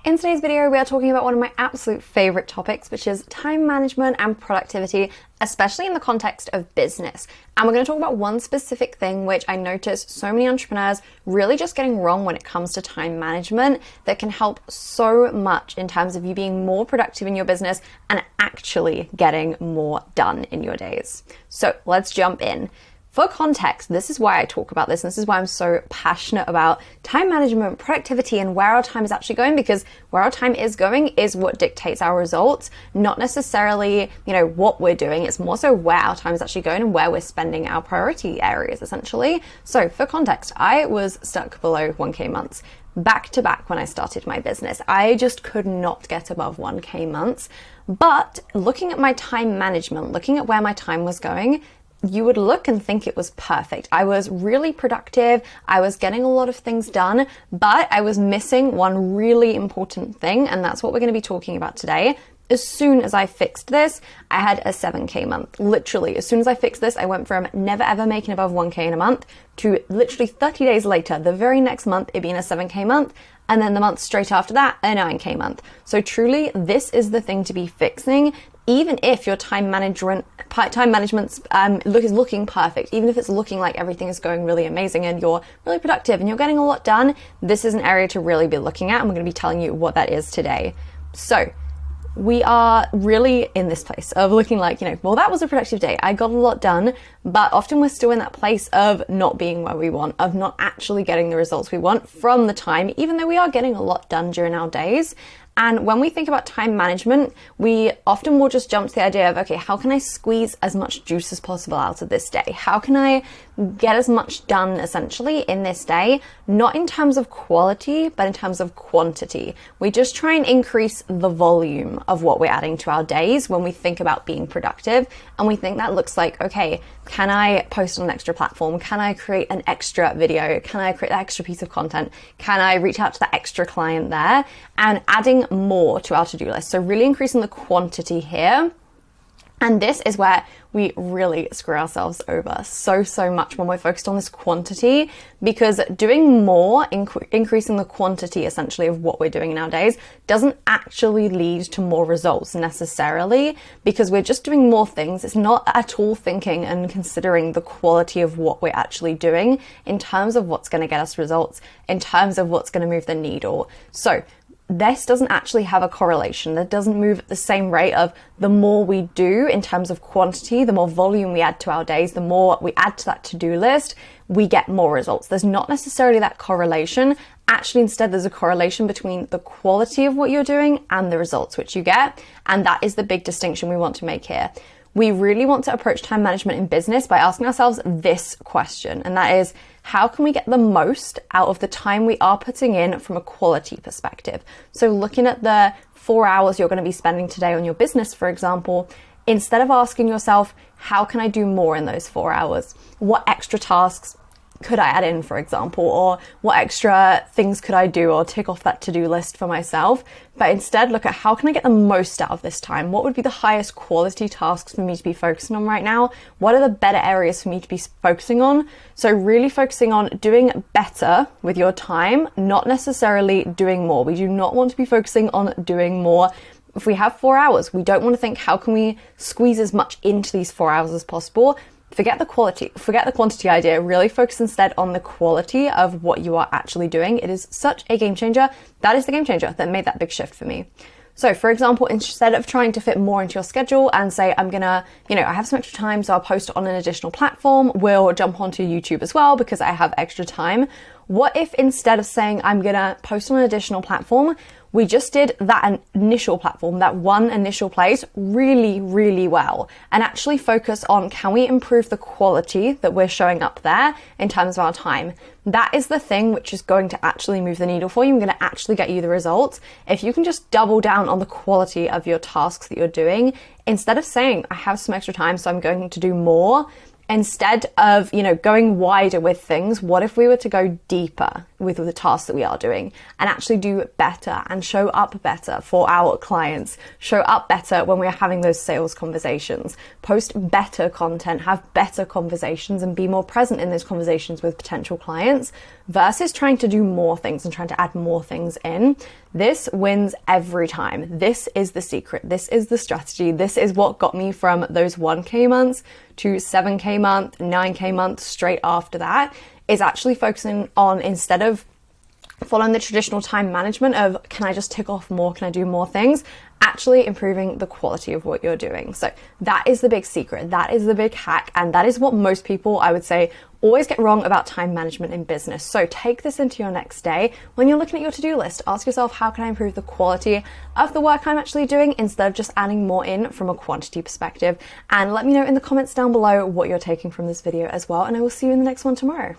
In today's video, we are talking about one of my absolute favorite topics, which is time management and productivity, especially in the context of business. And we're going to talk about one specific thing, which I notice so many entrepreneurs really just getting wrong when it comes to time management, that can help so much in terms of you being more productive in your business and actually getting more done in your days. So let's jump in. For context, this is why I talk about this, and this is why I'm so passionate about time management, productivity, and where our time is actually going, because where our time is going is what dictates our results, not necessarily, what we're doing. It's more so where our time is actually going and where we're spending our priority areas, essentially. So for context, I was stuck below 1K months back to back when I started my business. I just could not get above 1K months. But looking at my time management, looking at where my time was going, you would look and think it was perfect. I was really productive. I was getting a lot of things done, but I was missing one really important thing, and that's what we're going to be talking about today. As soon as I fixed this, I had a 7K month. Literally, as soon as I fixed this, I went from never ever making above 1K in a month to literally 30 days later, the very next month, it being a 7K month. And then the month straight after that, a 9K month. So truly, this is the thing to be fixing. Even if your time management's is looking perfect, even if it's looking like everything is going really amazing and you're really productive and you're getting a lot done, this is an area to really be looking at, and we're going to be telling you what that is today. So we are really in this place of looking like, well, that was a productive day. I got a lot done, but often we're still in that place of not being where we want, of not actually getting the results we want from the time, even though we are getting a lot done during our days. And when we think about time management, we often will just jump to the idea of, okay, how can I squeeze as much juice as possible out of this day? How can I get as much done essentially in this day? Not in terms of quality, but in terms of quantity. We just try and increase the volume of what we're adding to our days when we think about being productive. And we think that looks like, okay, can I post on an extra platform? Can I create an extra video? Can I create that extra piece of content? Can I reach out to that extra client there? And adding more to our to-do list. So really increasing the quantity here. And this is where we really screw ourselves over so much when we're focused on this quantity, because doing more, increasing the quantity essentially of what we're doing in our days, doesn't actually lead to more results necessarily, because we're just doing more things. It's not at all thinking and considering the quality of what we're actually doing in terms of what's going to get us results, in terms of what's going to move the needle. So this doesn't actually have a correlation. That doesn't move at the same rate of the more we do in terms of quantity, the more volume we add to our days, the more we add to that to-do list, we get more results. There's not necessarily that correlation. Actually, instead, there's a correlation between the quality of what you're doing and the results which you get. And that is the big distinction we want to make here. We really want to approach time management in business by asking ourselves this question, and that is, how can we get the most out of the time we are putting in from a quality perspective? So looking at the 4 hours you're going to be spending today on your business, for example, instead of asking yourself, how can I do more in those 4 hours? What extra tasks could I add in, for example, or what extra things could I do or tick off that to-do list for myself? But instead look at, how can I get the most out of this time? What would be the highest quality tasks for me to be focusing on right now? What are the better areas for me to be focusing on? So really focusing on doing better with your time, not necessarily doing more. We do not want to be focusing on doing more. If we have 4 hours, we don't want to think, how can we squeeze as much into these 4 hours as possible? Forget the quantity idea. Really focus instead on the quality of what you are actually doing. It is such a game changer. That is the game changer that made that big shift for me. So for example, instead of trying to fit more into your schedule and say, I'm gonna, I have some extra time, so I'll post on an additional platform, we'll jump onto YouTube as well because I have extra time. What if instead of saying, I'm gonna post on an additional platform, we just did that initial platform, that one initial place really, really well, and actually focus on, can we improve the quality that we're showing up there in terms of our time? That is the thing which is going to actually move the needle for you and going to actually get you the results. If you can just double down on the quality of your tasks that you're doing, instead of saying, I have some extra time, so I'm going to do more, instead of, going wider with things, what if we were to go deeper with the tasks that we are doing and actually do better and show up better for our clients, show up better when we're having those sales conversations, post better content, have better conversations and be more present in those conversations with potential clients versus trying to do more things and trying to add more things in. This wins every time. This is the secret. This is the strategy. This is what got me from those 1K months to 7K month, 9K month straight after that, is actually focusing on, instead of following the traditional time management of can I just tick off more, can I do more things, actually improving the quality of what you're doing. So that is the big secret, that is the big hack, and that is what most people, I would say, always get wrong about time management in business. So take this into your next day. When you're looking at your to-do list, ask yourself, how can I improve the quality of the work I'm actually doing instead of just adding more in from a quantity perspective? And let me know in the comments down below what you're taking from this video as well, and I will see you in the next one tomorrow.